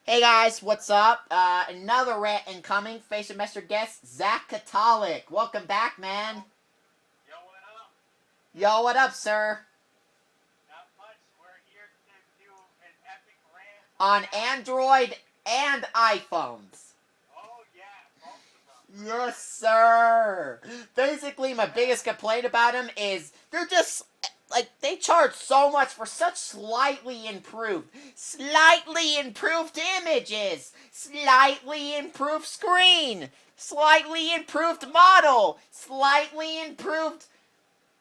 Hey guys, what's up? Another rant incoming. Face semester guest, Zach Catholic. Welcome back, man. Yo, what up? Yo, what up, sir? Not much. We're here to do an epic rant On Android and iPhones. Oh, yeah, both of them. Yes, sir. Basically, my biggest complaint about them is they're just they charge so much for such slightly improved images, slightly improved screen, slightly improved model, slightly improved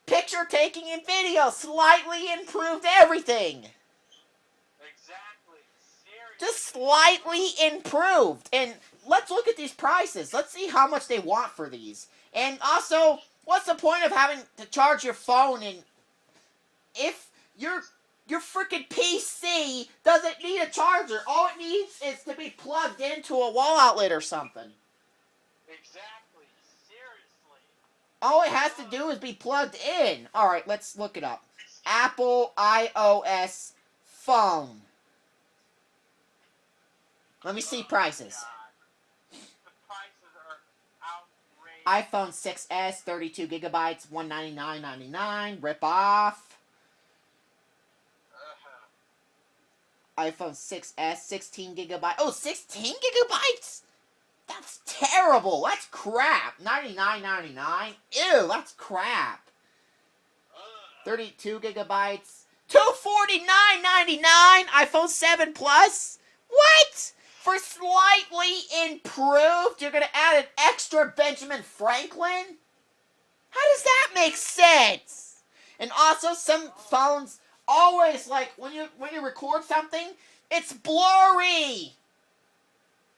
picture taking and video, slightly improved everything. Exactly. Seriously. Just slightly improved. And let's look at these prices. Let's see how much they want for these. And also, what's the point of having to charge your phone and if your freaking PC doesn't need a charger? All it needs is to be plugged into a wall outlet or something. Exactly. Seriously. All it has to do is be plugged in. Alright, let's look it up. Apple iOS phone. Let me see prices. God. The prices are outrageous. iPhone 6s, 32 gigabytes, $199.99. Rip off. iPhone 6s, 16 gigabytes. Oh, 16 gigabytes? That's terrible. That's crap. $99.99. Ew, that's crap. 32 gigabytes. $249.99. iPhone 7 Plus. What? For slightly improved, you're gonna add an extra Benjamin Franklin? How does that make sense? And also, some phones always when you record something, it's blurry.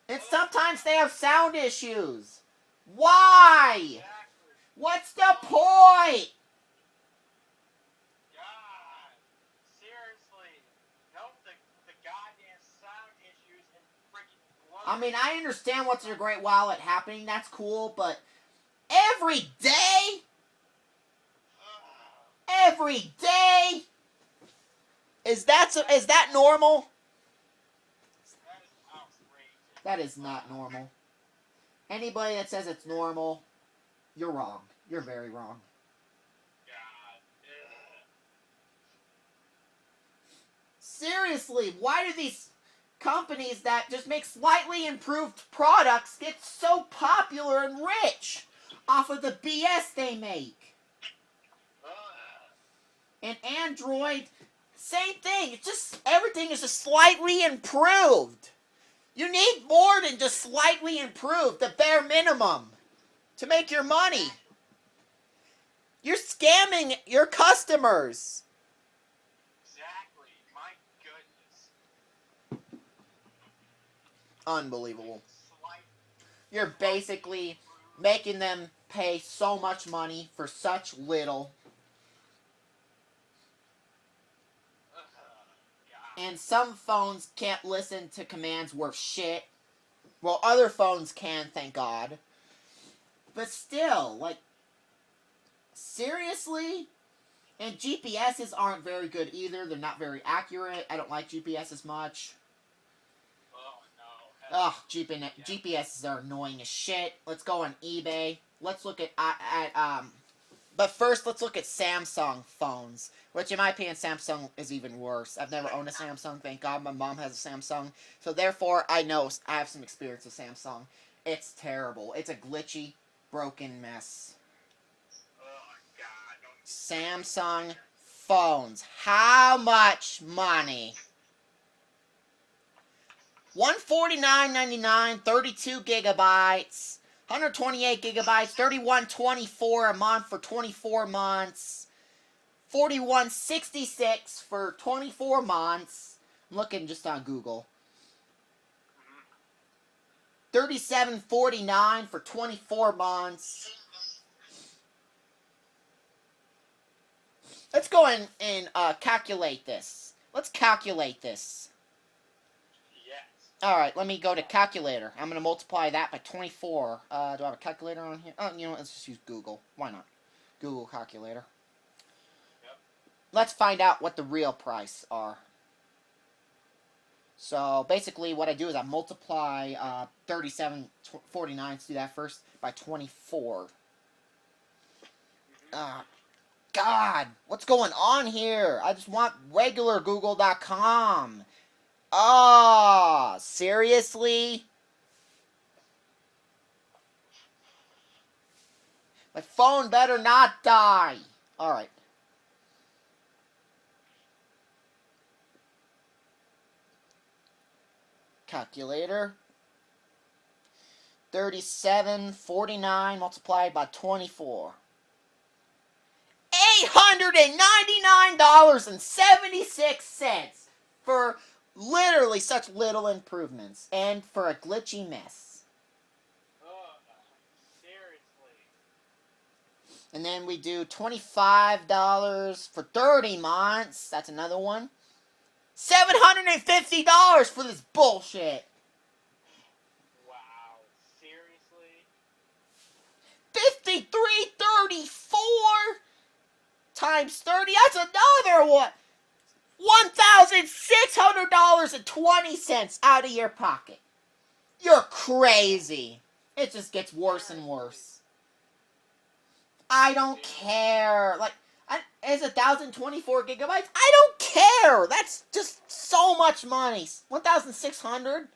And sometimes they have sound issues. Why? Exactly. What's the point? God. Seriously. Nope, the goddamn sound issues and freaking blood. I mean, I understand what's your great while at happening. That's cool, but every day? Every day? Is that normal? That is outrageous. That is not normal. Anybody that says it's normal, you're wrong. You're very wrong. God. Seriously, why do these companies that just make slightly improved products get so popular and rich off of the BS they make? And Android, same thing. It's just everything is just slightly improved. You need more than just slightly improved, the bare minimum, to make your money. You're scamming your customers. Exactly. My goodness. Unbelievable. Slight. You're basically making them pay so much money for such little. And some phones can't listen to commands worth shit. Well, other phones can, thank God. But still, seriously? And GPSs aren't very good either. They're not very accurate. I don't like GPS as much. Oh, no. Ugh, GPSs are annoying as shit. Let's go on eBay. Let's look at but first, let's look at Samsung phones, which in my opinion, Samsung is even worse. I've never owned a Samsung, thank God. My mom has a Samsung, so therefore, I know I have some experience with Samsung. It's terrible. It's a glitchy, broken mess. Oh, God. Samsung phones. How much money? $149.99, 32 gigabytes. 128 gigabytes, $31.24 a month for 24 months. $41.66 for 24 months. I'm looking just on Google. $37.49 for 24 months. Let's go in and calculate this. Let's calculate this. Alright, let me go to calculator. I'm going to multiply that by 24. Do I have a calculator on here? Oh, you know what? Let's just use Google. Why not? Google calculator. Yep. Let's find out what the real price are. So basically, what I do is I multiply 3749. Let's do that first by 24. God, what's going on here? I just want regular Google.com. Ah, seriously? My phone better not die. Alright. Calculator. 3749 multiplied by 24. $899.76 for literally such little improvements and for a glitchy mess. Seriously. And then we do $25 for 30 months. That's another one. $750 for this bullshit. Wow. Seriously? 5334 times 30. That's another one. $1,600.20 out of your pocket. You're crazy. It just gets worse and worse. I don't care. Like, it's 1,024 gigabytes. I don't care. That's just so much money. 1,600.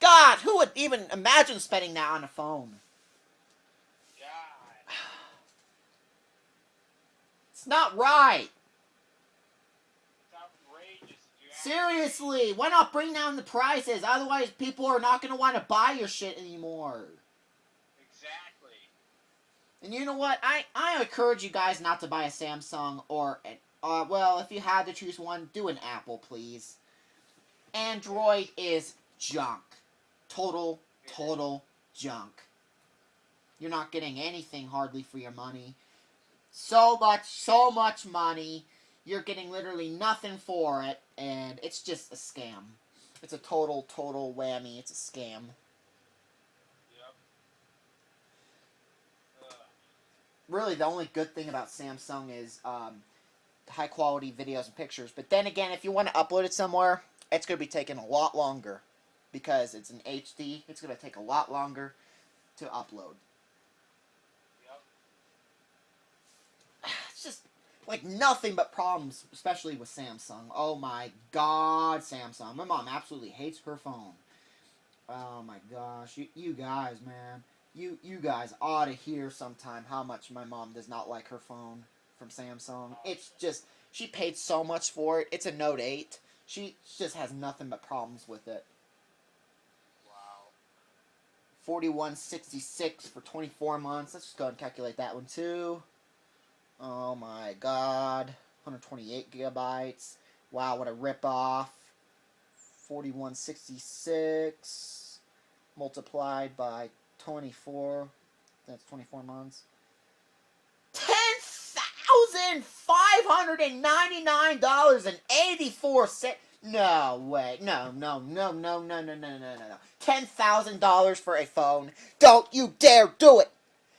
God, who would even imagine spending that on a phone? God. It's not right. It's outrageous. Seriously, why not bring down the prices? Otherwise, people are not going to want to buy your shit anymore. Exactly. And you know what? I encourage you guys not to buy a Samsung or, well, if you had to choose one, do an Apple, please. Android is junk. Total junk. You're not getting anything hardly for your money. So much money. You're getting literally nothing for it, and it's just a scam. It's a total whammy. It's a scam. Really, the only good thing about Samsung is high quality videos and pictures. But then again, if you want to upload it somewhere, it's going to be taking a lot longer. Because it's an HD, it's going to take a lot longer to upload. It's just like nothing but problems, especially with Samsung. Oh my god, Samsung. My mom absolutely hates her phone. Oh my gosh, you guys, man. You guys ought to hear sometime how much my mom does not like her phone from Samsung. It's just, she paid so much for it. It's a Note 8. She just has nothing but problems with it. Wow. 4166 for 24 months. Let's just go ahead and calculate that one too. Oh my god. 128 gigabytes. Wow, what a ripoff. 4166 multiplied by 24. That's 24 months. $10,599.84. No way. No. $10,000 for a phone. Don't you dare do it.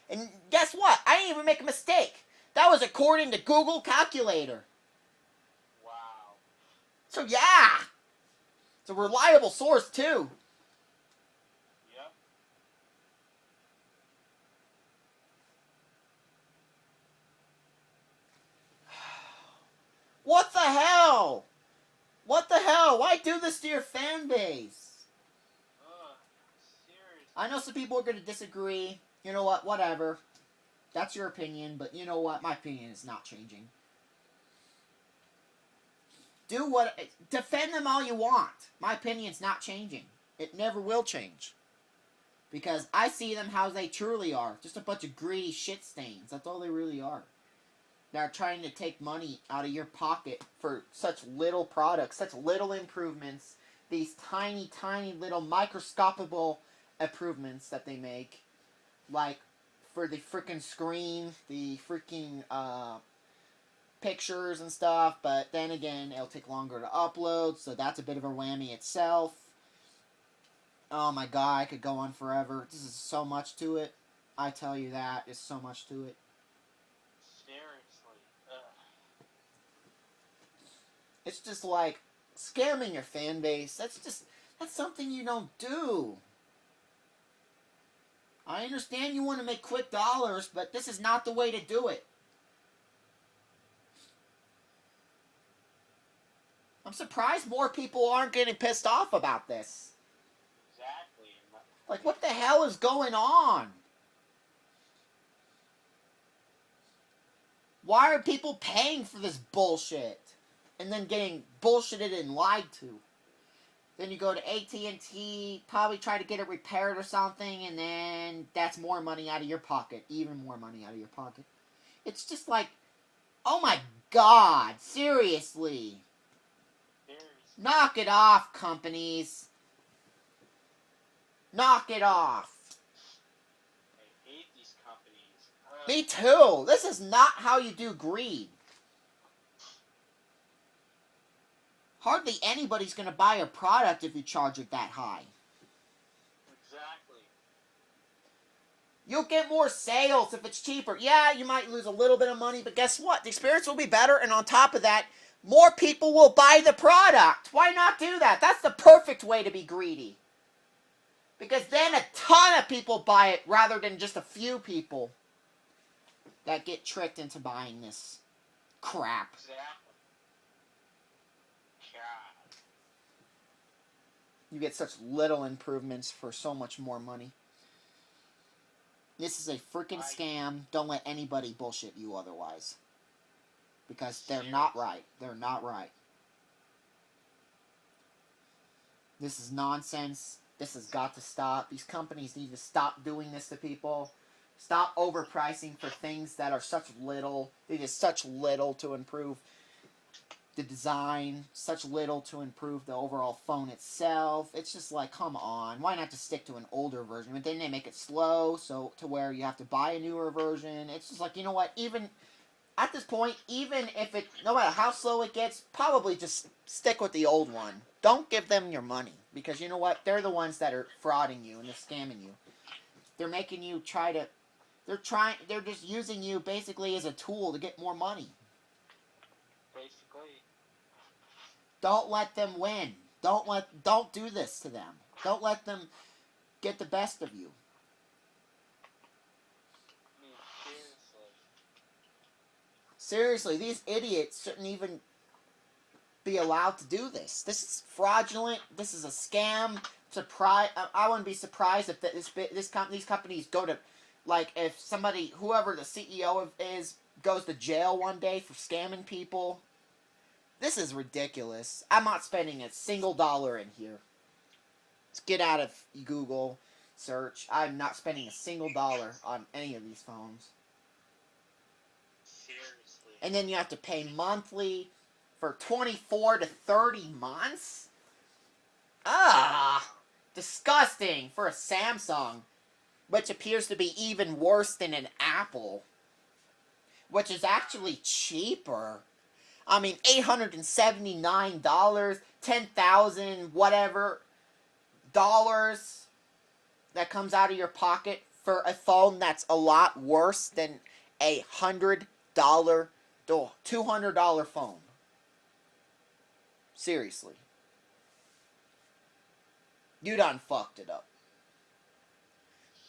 And guess what? I didn't even make a mistake. That was according to Google Calculator. Wow. So yeah. It's a reliable source too. Yep. What the hell? What the hell? Why do this to your fan base? Seriously. I know some people are going to disagree. You know what? Whatever. That's your opinion, but you know what? My opinion is not changing. Defend them all you want. My opinion's not changing. It never will change. Because I see them how they truly are. Just a bunch of greedy shit stains. That's all they really are. They're trying to take money out of your pocket for such little products, such little improvements. These tiny little microscopical improvements that they make. Like, for the freaking screen, the freaking, pictures and stuff, but then again, it'll take longer to upload, so that's a bit of a whammy itself. Oh my god, I could go on forever. This is so much to it. I tell you that, there's so much to it. Seriously. It's just like, Scamming your fan base, that's something you don't do. I understand you want to make quick dollars, but this is not the way to do it. I'm surprised more people aren't getting pissed off about this. Exactly. Like, what the hell is going on? Why are people paying for this bullshit? And then getting bullshitted and lied to? Then you go to AT&T, probably try to get it repaired or something, and then that's more money out of your pocket. Even more money out of your pocket. It's just like, oh my god, seriously. Knock it off, companies. Knock it off. I hate these companies. Me too. This is not how you do greed. Hardly anybody's going to buy a product if you charge it that high. Exactly. You'll get more sales if it's cheaper. Yeah, you might lose a little bit of money, but guess what? The experience will be better, and on top of that, more people will buy the product. Why not do that? That's the perfect way to be greedy. Because then a ton of people buy it rather than just a few people that get tricked into buying this crap. Exactly. God. You get such little improvements for so much more money. This is a freaking scam. Don't let anybody bullshit you otherwise. Because they're not right. They're not right. This is nonsense. This has got to stop. These companies need to stop doing this to people. Stop overpricing for things that are such little. They do such little to improve the design. Such little to improve the overall phone itself. It's just like, come on. Why not just stick to an older version? But then they make it slow, so to where you have to buy a newer version. It's just like, you know what? Even at this point, even if it, no matter how slow it gets, probably just stick with the old one. Don't give them your money. Because you know what? They're the ones that are frauding you and they're scamming you. They're making you they're just using you basically as a tool to get more money. Basically. Don't let them win. Don't do this to them. Don't let them get the best of you. I mean, seriously. Seriously, these idiots shouldn't even be allowed to do this. This is fraudulent. This is a scam. I wouldn't be surprised if these companies go to, like, if somebody, whoever the CEO is, goes to jail one day for scamming people. This is ridiculous. I'm not spending a single dollar in here. Let's get out of Google search. I'm not spending a single dollar on any of these phones. Seriously. And then you have to pay monthly for 24 to 30 months? Ah! Disgusting for a Samsung, which appears to be even worse than an Apple, which is actually cheaper. I mean, $879, 10,000 whatever dollars that comes out of your pocket for a phone that's a lot worse than a $100 to $200 phone. Seriously. You done fucked it up.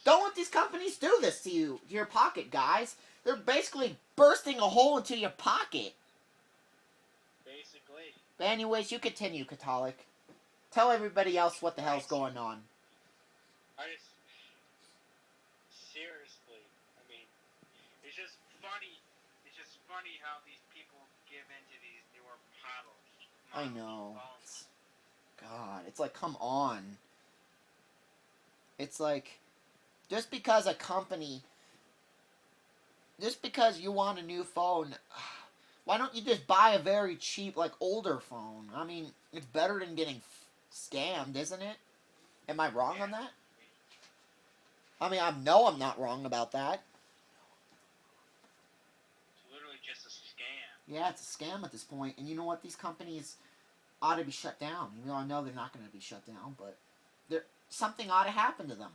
Don't let these companies do this to you, to your pocket, guys. They're basically bursting a hole into your pocket. Basically. But anyways, you continue, Catholic. Tell everybody else what the hell's going on. Seriously, I mean, it's just funny. It's just funny how these people give into these newer models. I know. God, it's like, come on. It's like, just because you want a new phone, why don't you just buy a very cheap, like, older phone? I mean, it's better than getting scammed, isn't it? Am I wrong on that? I mean, I know I'm not wrong about that. It's literally just a scam. Yeah, it's a scam at this point. And you know what? These companies ought to be shut down. Even though I know they're not going to be shut down, but something ought to happen to them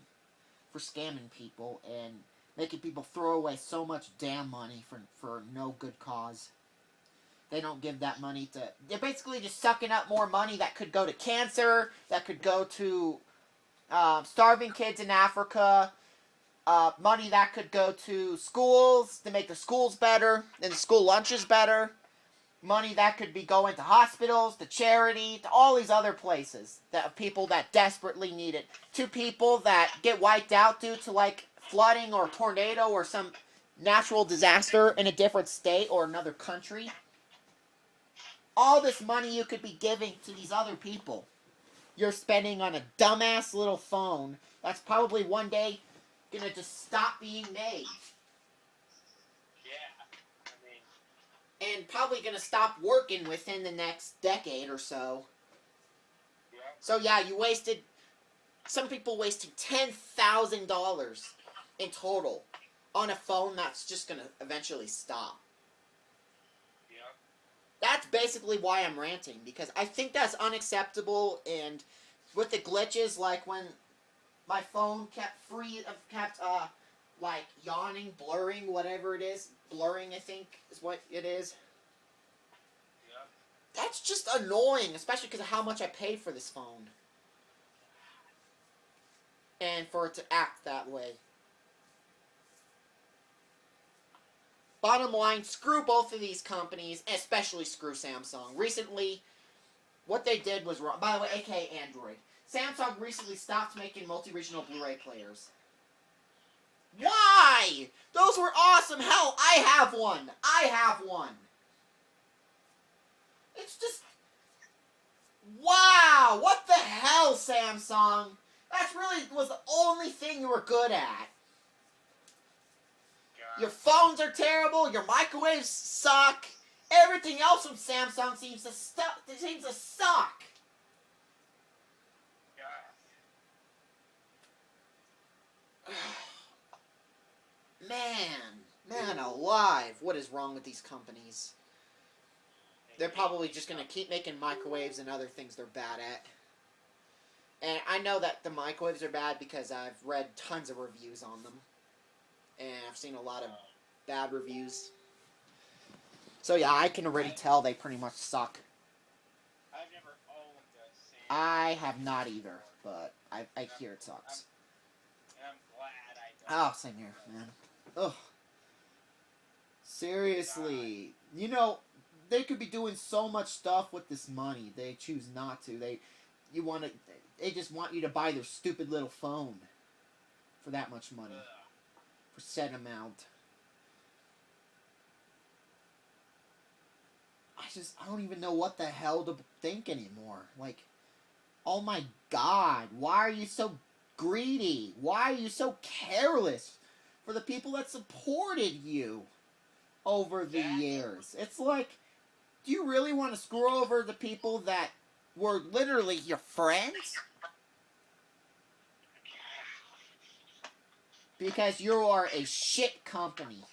for scamming people and making people throw away so much damn money for no good cause. They don't give that money to... They're basically just sucking up more money that could go to cancer, that could go to starving kids in Africa, money that could go to schools, to make the schools better, and the school lunches better, money that could be going to hospitals, to charity, to all these other places, that people that desperately need it, to people that get wiped out due to, like, flooding or tornado or some natural disaster in a different state or another country. All this money you could be giving to these other people, you're spending on a dumbass little phone that's probably one day gonna just stop being made. Yeah. I mean, And probably gonna stop working within the next decade or so. yeah. So yeah, you wasted... Some people wasted $10,000 in total on a phone that's just gonna eventually stop. Yep. That's basically why I'm ranting, because I think that's unacceptable, and with the glitches, like when my phone kept like, yawning, blurring, whatever it is. Blurring, I think, is what it is. Yep. That's just annoying, especially because of how much I paid for this phone. And for it to act that way. Bottom line, screw both of these companies, especially screw Samsung. Recently, what they did was wrong. By the way, aka Android. Samsung recently stopped making multi-regional Blu-ray players. Why? Those were awesome. Hell, I have one. I have one. It's just... Wow. What the hell, Samsung? That really was the only thing you were good at. God. Your phones are terrible. Your microwaves suck. Everything else from Samsung seems to suck. God. Man alive. What is wrong with these companies? They're probably just going to keep making microwaves and other things they're bad at. And I know that the microwaves are bad because I've read tons of reviews on them. And I've seen a lot of bad reviews. So yeah, I can already tell they pretty much suck. I've never owned a Samsung. I have not either, but I hear it sucks. And I'm glad I don't. Oh, same here, man. Ugh. Seriously. You know, they could be doing so much stuff with this money. They choose not to. They just want you to buy their stupid little phone for that much money. For said amount. I don't even know what the hell to think anymore. Like, oh my God, why are you so greedy? Why are you so careless for the people that supported you over the years? It's like, do you really want to screw over the people that were literally your friends? Because you are a shit company.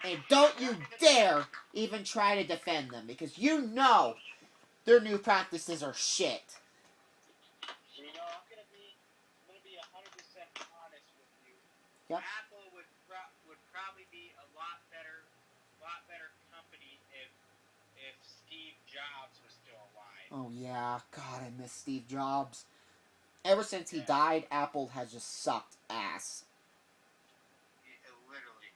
And don't you dare even try to defend them, because you know their new practices are shit. You know, I'm gonna be 100% honest with you. Yep. Apple would probably be a lot better company if Steve Jobs was still alive. Oh yeah, God, I miss Steve Jobs. Ever since he died, Apple has just sucked ass. Literally.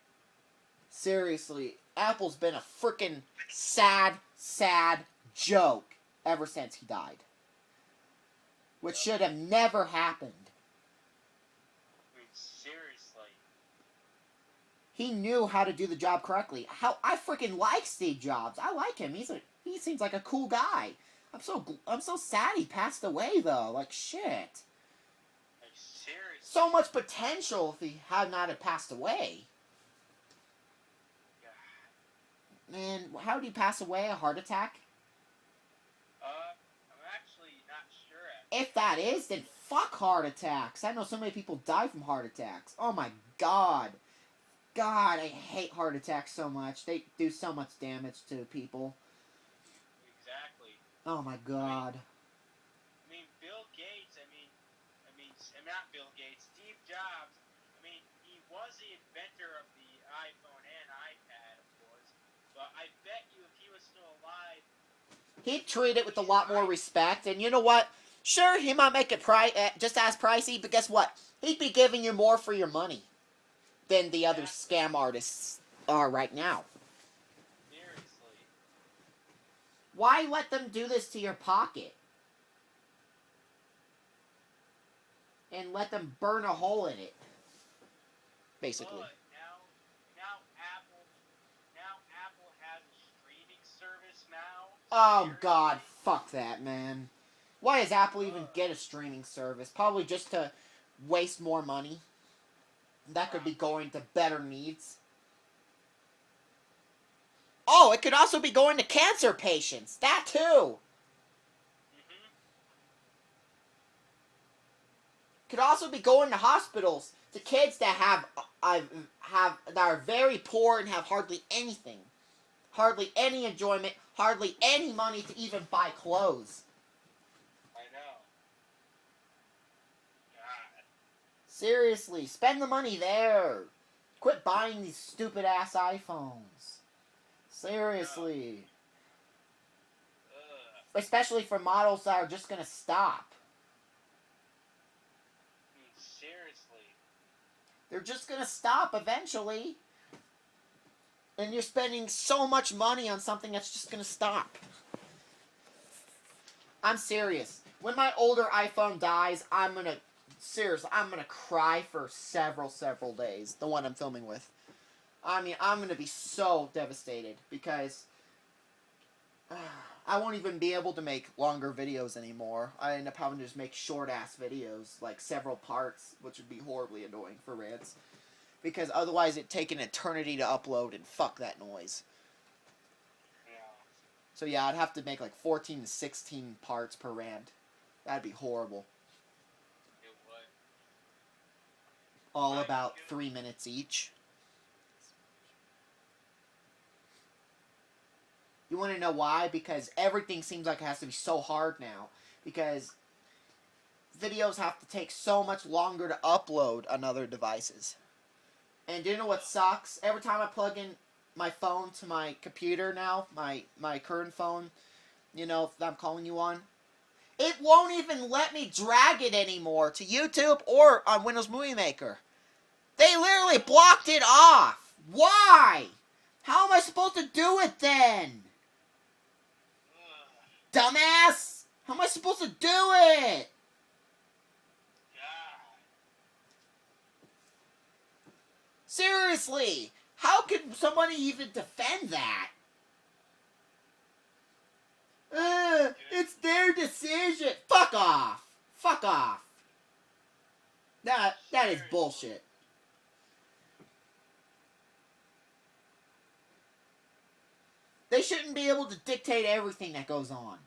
Seriously, Apple's been a freaking sad joke ever since he died. Which should have never happened. I mean, seriously. He knew how to do the job correctly. I freaking like Steve Jobs. I like him. He seems like a cool guy. I'm so sad he passed away though. Like shit. Like seriously. So much potential if he had not have passed away. Man, how did he pass away? A heart attack? I'm actually not sure. If that is, then fuck heart attacks. I know so many people die from heart attacks. Oh my God. God, I hate heart attacks so much. They do so much damage to people. Exactly. Oh my God. I mean, Bill Gates. I mean, not Bill Gates. Steve Jobs. I mean, he was the inventor of the iPhone and iPad, of course. But I bet you, if he was still he'd treat it with a lot more respect. And you know what? Sure, he might make it just as pricey, but guess what? He'd be giving you more for your money than the other scam artists are right now. Seriously. Why let them do this to your pocket? And let them burn a hole in it. Basically. But now Apple has a streaming service now. Oh, Seriously? God. Fuck that, man. Why does Apple even get a streaming service? Probably just to waste more money. That could be going to better needs. Oh, it could also be going to cancer patients. That too. Mm-hmm. Could also be going to hospitals to kids that that are very poor and have hardly anything, hardly any enjoyment, hardly any money to even buy clothes. I know. God. Seriously, spend the money there. Quit buying these stupid ass iPhones. Seriously. Especially for models that are just gonna stop. Seriously. They're just gonna stop eventually. And you're spending so much money on something that's just gonna stop. I'm serious. When my older iPhone dies, I'm gonna cry for several days. The one I'm filming with. I mean, I'm gonna be so devastated because I won't even be able to make longer videos anymore. I end up having to just make short-ass videos, like several parts, which would be horribly annoying for rants. Because otherwise it'd take an eternity to upload, and fuck that noise. Yeah. So yeah, I'd have to make like 14 to 16 parts per rant. That'd be horrible. It would. All about 3 minutes each. You want to know why? Because everything seems like it has to be so hard now. Because videos have to take so much longer to upload on other devices. And do you know what sucks? Every time I plug in my phone to my computer now, my current phone, you know, that I'm calling you on, it won't even let me drag it anymore to YouTube or on Windows Movie Maker. They literally blocked it off. Why? How am I supposed to do it then? Dumbass! How am I supposed to do it? God. Seriously, how could somebody even defend that? It's their decision. Fuck off. Fuck off. That is bullshit. They shouldn't be able to dictate everything that goes on.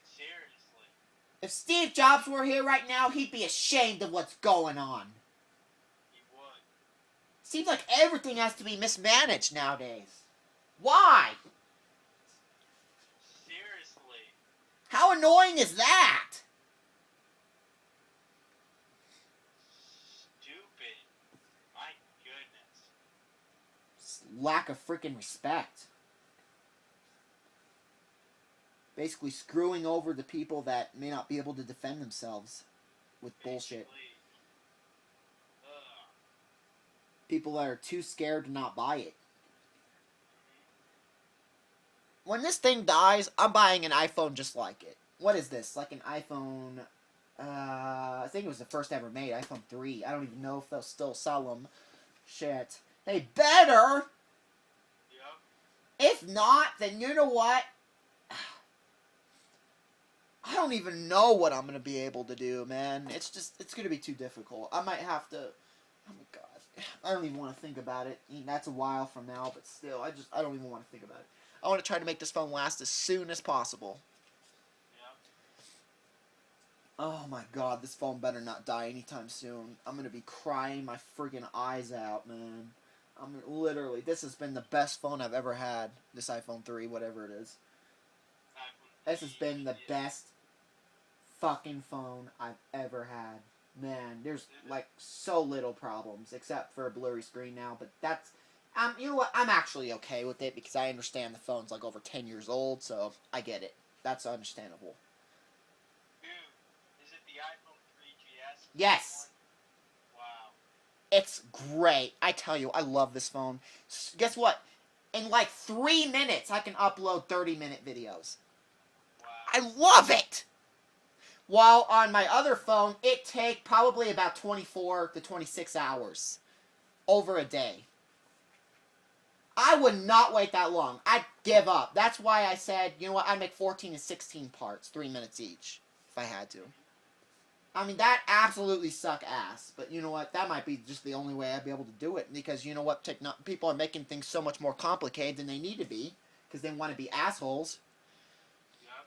Seriously. If Steve Jobs were here right now, he'd be ashamed of what's going on. He would. Seems like everything has to be mismanaged nowadays. Why? Seriously. How annoying is that? Stupid. My goodness. Lack of freaking respect. Basically screwing over the people that may not be able to defend themselves with bullshit. People that are too scared to not buy it. When this thing dies, I'm buying an iPhone just like it. What is this? Like an iPhone... I think it was the first ever made, iPhone 3. I don't even know if they'll still sell them. Shit. They better! Yep. If not, then you know what? I don't even know what I'm going to be able to do, man. It's going to be too difficult. I might have to... Oh my god. I don't even want to think about it. I mean, that's a while from now, but still, I don't even want to think about it. I want to try to make this phone last as soon as possible. Yep. Oh my god, this phone better not die anytime soon. I'm going to be crying my friggin' eyes out, man. Literally, this has been the best phone I've ever had. This iPhone 3, whatever it is. This has been the best fucking phone I've ever had. Man, there's like so little problems except for a blurry screen now, but that's you know what? I'm actually okay with it because I understand the phone's like over 10 years old, so I get it. that's understandable. Is it the iPhone 3GS? Yes. Wow. It's great. I tell you, I love this phone. Guess what? In like 3 minutes, I can upload 30-minute videos. Wow. I love it! While on my other phone, it take probably about 24 to 26 hours. Over a day. I would not wait that long. I'd give up. That's why I said, you know what, I'd make 14 and 16 parts, 3 minutes each, if I had to. I mean, that absolutely suck ass. But you know what? That might be just the only way I'd be able to do it. Because you know what? People are making things so much more complicated than they need to be. Because they want to be assholes. Yep.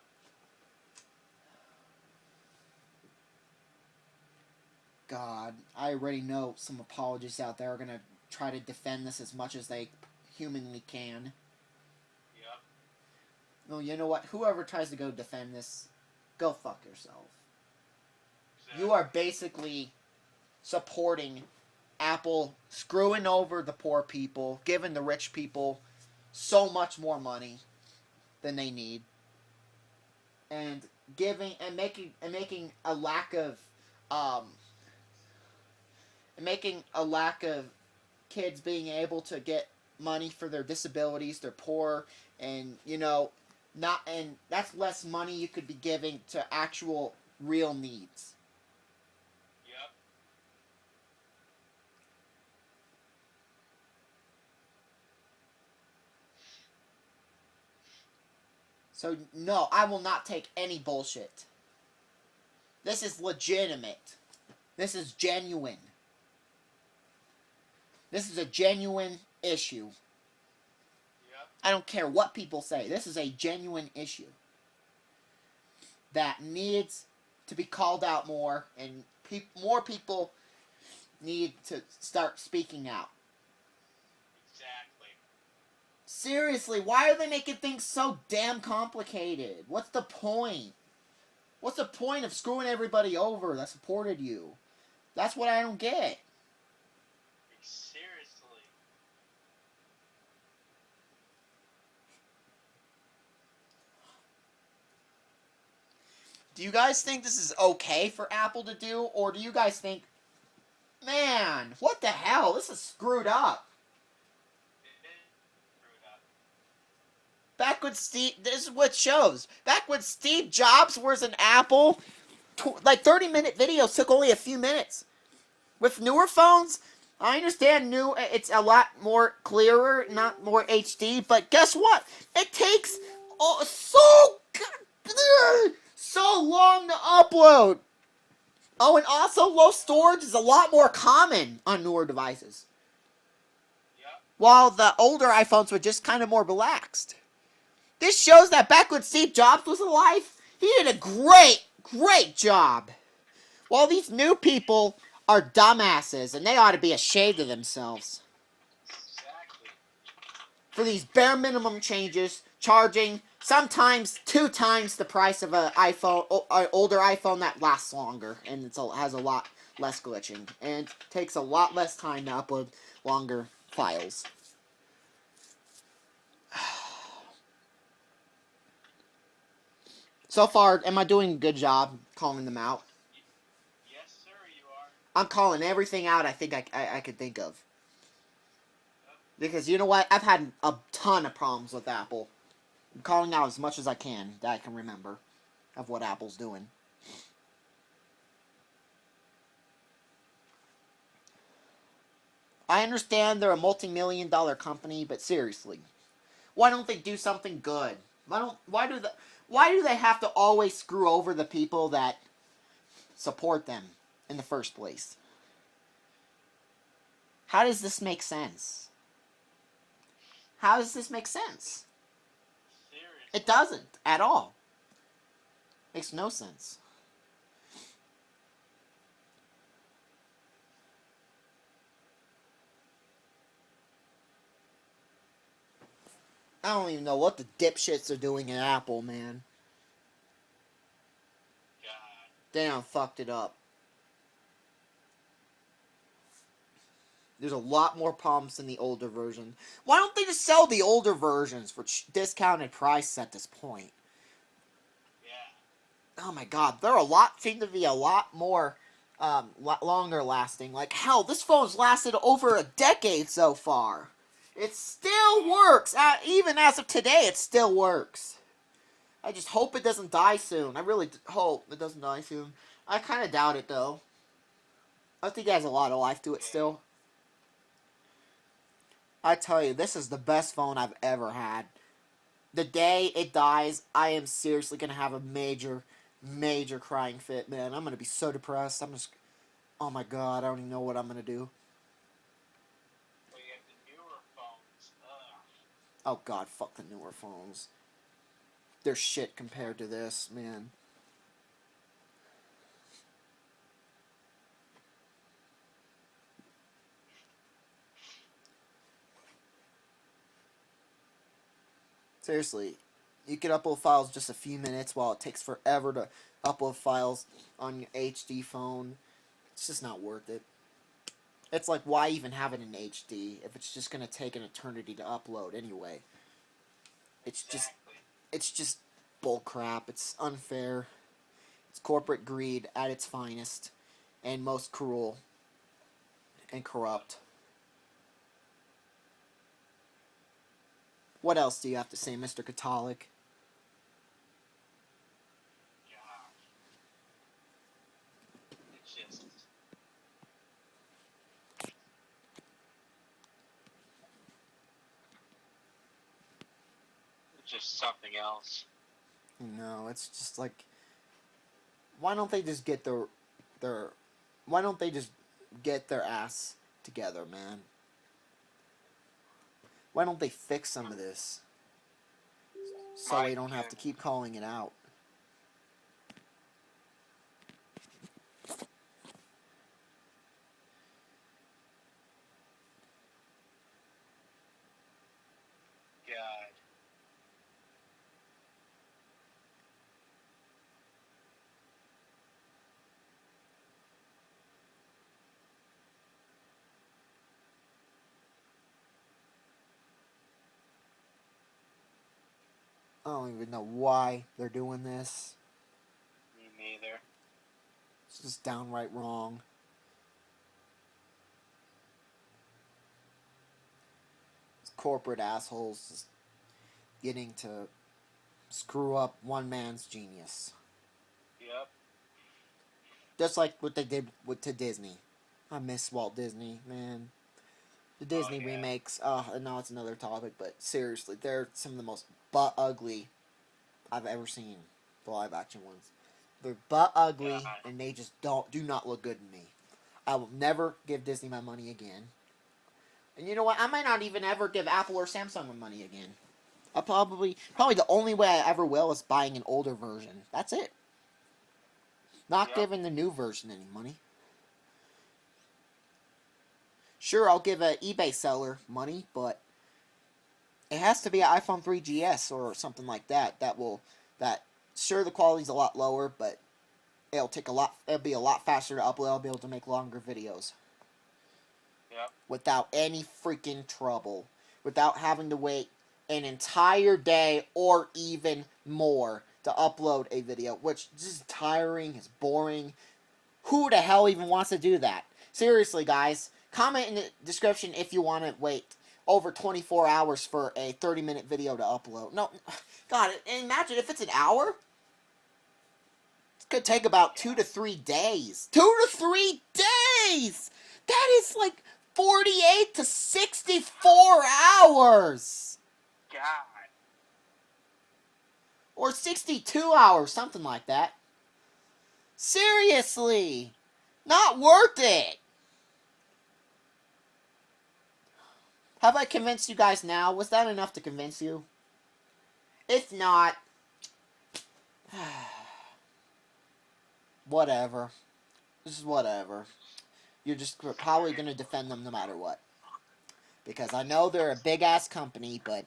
God, I already know some apologists out there are going to try to defend this as much as they humanly can. Yep. Well, you know what? Whoever tries to go defend this, go fuck yourself. Exactly. You are basically supporting Apple screwing over the poor people, giving the rich people so much more money than they need, and making a lack of kids being able to get money for their disabilities. They're poor, and that's less money you could be giving to actual real needs. Yep. So no, I will not take any bullshit. This is legitimate. This is genuine. This is a genuine issue. Yep. I don't care what people say. This is a genuine issue that needs to be called out more, and more people need to start speaking out. Exactly. Seriously, why are they making things so damn complicated? What's the point? What's the point of screwing everybody over that supported you? That's what I don't get. Seriously. Do you guys think this is okay for Apple to do? Or do you guys think, man, what the hell? This is screwed up. It is screwed up. Back when this is what shows. Back when Steve Jobs was an Apple, like 30-minute videos took only a few minutes. With newer phones, I understand it's a lot more clearer, not more HD, but guess what? It takes so long to upload. Oh, and also low storage is a lot more common on newer devices. Yep. While the older iPhones were just kind of more relaxed. This shows that back when Steve Jobs was alive, he did a great job. While these new people are dumbasses, and they ought to be ashamed of themselves. Exactly. For these bare minimum changes, charging sometimes 2 times the price of an older iPhone that lasts longer, and has a lot less glitching, and takes a lot less time to upload longer files. So far, am I doing a good job calling them out? Yes, sir, you are. I'm calling everything out I think I could think of. Because you know what? I've had a ton of problems with Apple. I'm calling out as much as I can that I can remember of what Apple's doing. I understand they're a multi-million-dollar company, but seriously, why don't they do something good? Why do they have to always screw over the people that support them in the first place? How does this make sense? How does this make sense? Seriously. It doesn't at all. Makes no sense. I don't even know what the dipshits are doing at Apple, man. God. They done fucked it up. There's a lot more problems than the older version. Why don't they just sell the older versions for discounted price at this point? oh my god, seem to be a lot more longer lasting. Like, hell, this phone's lasted over a decade so far. It still works. Even as of today, it still works. I just hope it doesn't die soon. I really hope it doesn't die soon. I kind of doubt it, though. I think it has a lot of life to it still. I tell you, this is the best phone I've ever had. The day it dies, I am seriously going to have a major, major crying fit, man. I'm going to be so depressed. I'm just... Oh my god, I don't even know what I'm going to do. We have the newer phones. Oh god, fuck the newer phones. They're shit compared to this, man. Seriously, you could upload files just a few minutes while it takes forever to upload files on your HD phone. It's just not worth it. It's like, why even have it in HD if it's just going to take an eternity to upload anyway? It's just bullcrap. It's unfair. It's corporate greed at its finest and most cruel and corrupt. What else do you have to say, Mr. Catholic? God. It's just something else. No, it's just like, why don't they just get why don't they just get their ass together, man? Why don't they fix some of this so we don't have to keep calling it out? God. I don't even know why they're doing this. Me neither. It's just downright wrong. These corporate assholes just getting to screw up one man's genius. Yep. Just like what they did to Disney. I miss Walt Disney, man. The Disney remakes, I know it's another topic, but seriously, they're some of the most butt ugly I've ever seen. The live action ones. They're butt ugly, and they just do not look good to me. I will never give Disney my money again. And you know what? I might not even ever give Apple or Samsung my money again. I'll probably the only way I ever will is buying an older version. That's it. Not giving the new version any money. Sure, I'll give an eBay seller money, but it has to be an iPhone 3GS or something like that. Sure, the quality's a lot lower, but it'll be a lot faster to upload. I'll be able to make longer videos. Yep. Without any freaking trouble. Without having to wait an entire day or even more to upload a video, which is just tiring, is boring. Who the hell even wants to do that? Seriously, guys, comment in the description if you want to wait over 24 hours for a 30-minute video to upload. No, God, imagine if it's an hour. It could take about 2 to 3 days. 2 to 3 days! That is like 48 to 64 hours! God. Or 62 hours, something like that. Seriously! Not worth it! Have I convinced you guys now? Was that enough to convince you? If not... whatever. This is whatever. You're just probably going to defend them no matter what. Because I know they're a big-ass company, but...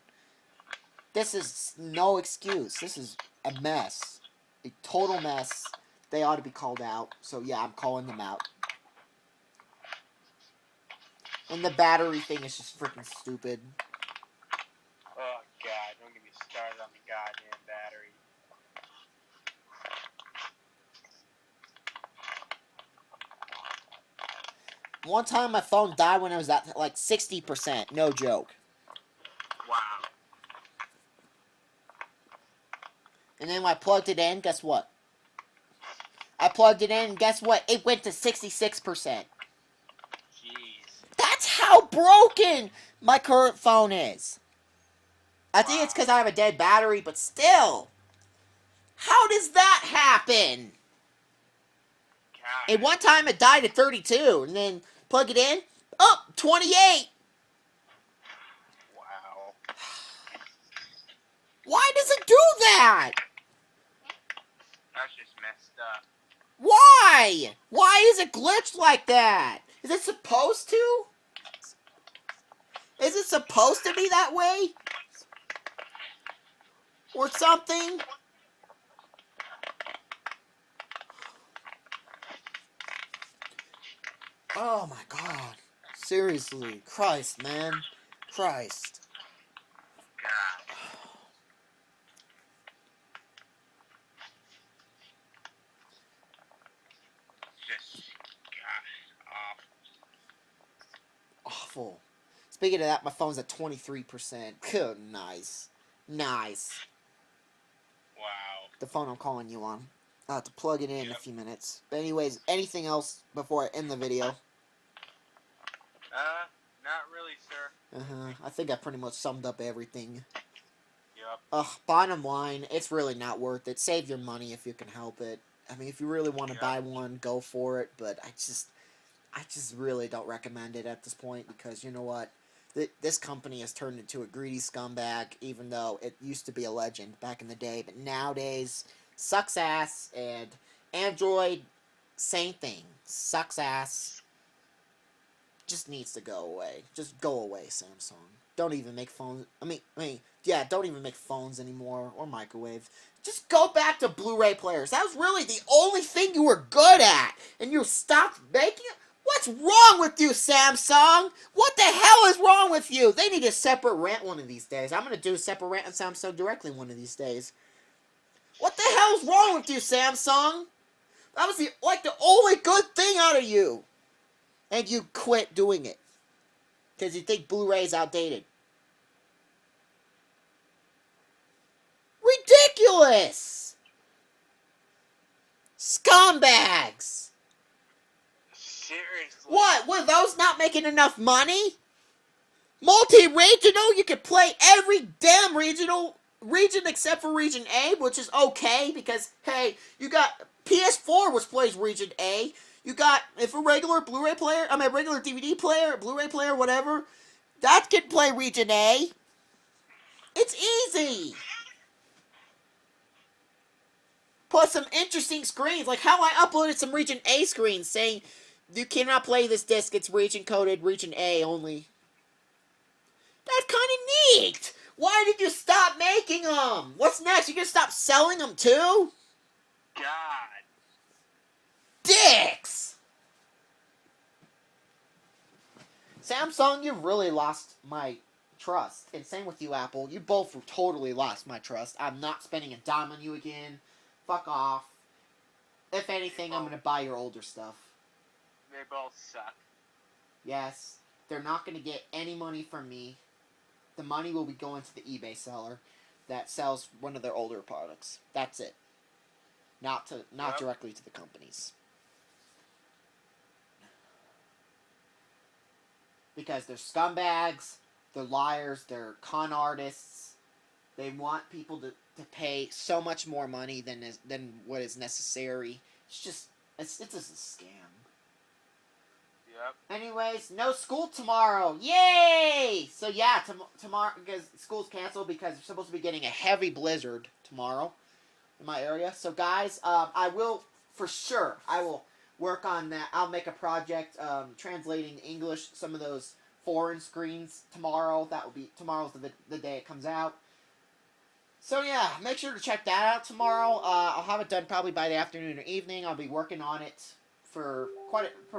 this is no excuse. This is a mess. A total mess. They ought to be called out. So yeah, I'm calling them out. And the battery thing is just freaking stupid. Oh, God. Don't get me started on the goddamn battery. One time my phone died when I was at like 60%. No joke. Wow. And then when I plugged it in, guess what? I plugged it in, and guess what? It went to 66%. Jeez. That's how broken my current phone is. I think it's Wow. because I have a dead battery, but still. How does that happen? God. And one time it died at 32, and then plug it in, oh, 28. Wow. Why does it do that? That's just messed up. Why? Why is it glitched like that? Is it supposed to? Is it supposed to be that way? Or something? Oh my god. Seriously. Christ, man. Christ. God. Just God. Awful. Speaking of that, my phone's at 23%. Good, nice. Nice. Wow. The phone I'm calling you on. I'll have to plug it in a Yep. few minutes. But anyways, anything else before I end the video? Not really, sir. I think I pretty much summed up everything. Yep. Bottom line, it's really not worth it. Save your money if you can help it. I mean, if you really want to Yep. buy one, go for it. But I just really don't recommend it at this point because you know what? This company has turned into a greedy scumbag, even though it used to be a legend back in the day. But nowadays, sucks ass. And Android, same thing. Sucks ass. Just needs to go away. Just go away, Samsung. Don't even make phones. Yeah, don't even make phones anymore or microwaves. Just go back to Blu-ray players. That was really the only thing you were good at, and you stopped making it. What's wrong with you, Samsung? What the hell is wrong with you? They need a separate rant one of these days. I'm gonna do a separate rant on Samsung directly one of these days. What the hell is wrong with you, Samsung? That was the only good thing out of you. And you quit doing it. Because you think Blu-ray is outdated. Ridiculous! Scumbags! Seriously. What? Were those not making enough money? Multi-regional? You could play every damn region except for Region A, which is okay because, hey, you got PS4, which plays Region A. You got, if a regular Blu-ray player, regular DVD player, Blu-ray player, whatever, that can play Region A. It's easy. Plus some interesting screens, like how I uploaded some Region A screens saying you cannot play this disc, it's region coded Region A only. That's kind of neat. Why did you stop making them? What's next? You gonna stop selling them too? God. Dicks! Samsung, you've really lost my trust. And same with you, Apple. You both totally lost my trust. I'm not spending a dime on you again. Fuck off. If anything, I'm gonna buy your older stuff. They both suck. Yes. They're not gonna get any money from me. The money will be going to the eBay seller that sells one of their older products. That's it. Not Yep. directly to the companies. Because they're scumbags, they're liars, they're con artists. They want people to pay so much more money than what is necessary. It's just a scam. Yep. Anyways, no school tomorrow. Yay! So yeah, tomorrow because school's canceled because we're supposed to be getting a heavy blizzard tomorrow in my area. So guys, I will work on that. I'll make a project translating English some of those foreign screens tomorrow. Tomorrow's the day it comes out. So yeah, make sure to check that out tomorrow. I'll have it done probably by the afternoon or evening. I'll be working on it for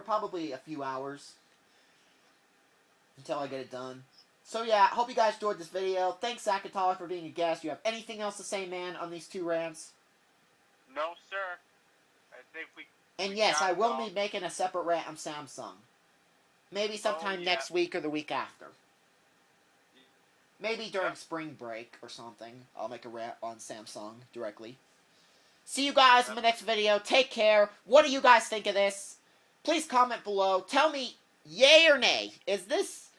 probably a few hours until I get it done. So yeah, hope you guys enjoyed this video. Thanks, Zakatala, for being a guest. You have anything else to say, man, on these two rants? No, sir. I think we. And yes, I will be making a separate rant on Samsung. Maybe sometime yeah. next week or the week after. Maybe during Yep. spring break or something. I'll make a rant on Samsung directly. See you guys in the next video. Take care. What do you guys think of this? Please comment below. Tell me yay or nay. Is this...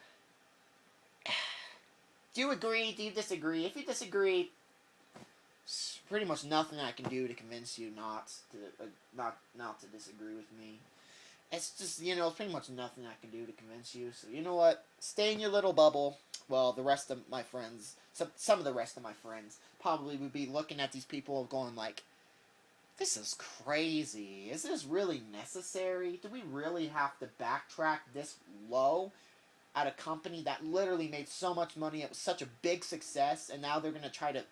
Do you agree? Do you disagree? If you disagree, it's pretty much nothing I can do to convince you not to disagree with me. It's just, pretty much nothing I can do to convince you. So, you know what? Stay in your little bubble. Well, the rest of my friends, some of the rest of my friends, probably would be looking at these people going like, this is crazy. Is this really necessary? Do we really have to backtrack this low at a company that literally made so much money? It was such a big success, and now they're going to try to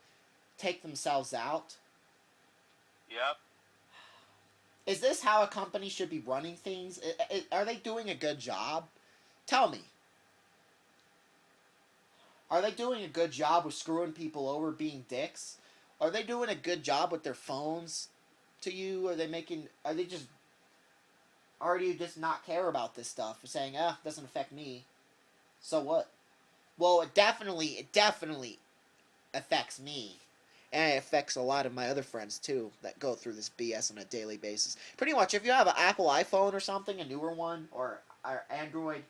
take themselves out? Yep. Is this how a company should be running things? Are they doing a good job? Tell me. Are they doing a good job with screwing people over, being dicks? Are they doing a good job with their phones to you? Are they just... Or do you just not care about this stuff? Saying, it doesn't affect me. So what? Well, it definitely affects me. And it affects a lot of my other friends, too, that go through this BS on a daily basis. Pretty much, if you have an Apple iPhone or something, a newer one, or Android,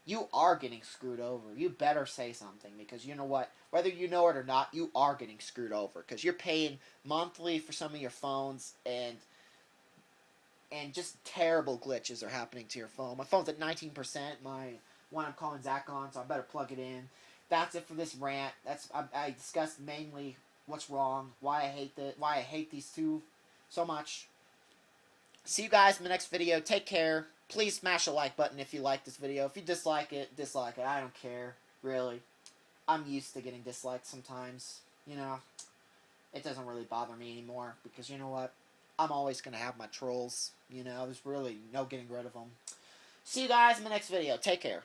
you are getting screwed over. You better say something, because you know what? Whether you know it or not, you are getting screwed over. Because you're paying monthly for some of your phones, and just terrible glitches are happening to your phone. My phone's at 19%. My one I'm calling Zach on, so I better plug it in. That's it for this rant. I discussed mainly what's wrong, why I hate these two so much. See you guys in the next video. Take care. Please smash the like button if you like this video. If you dislike it, dislike it. I don't care, really. I'm used to getting disliked sometimes. It doesn't really bother me anymore, because you know what? I'm always going to have my trolls. There's really no getting rid of them. See you guys in the next video. Take care.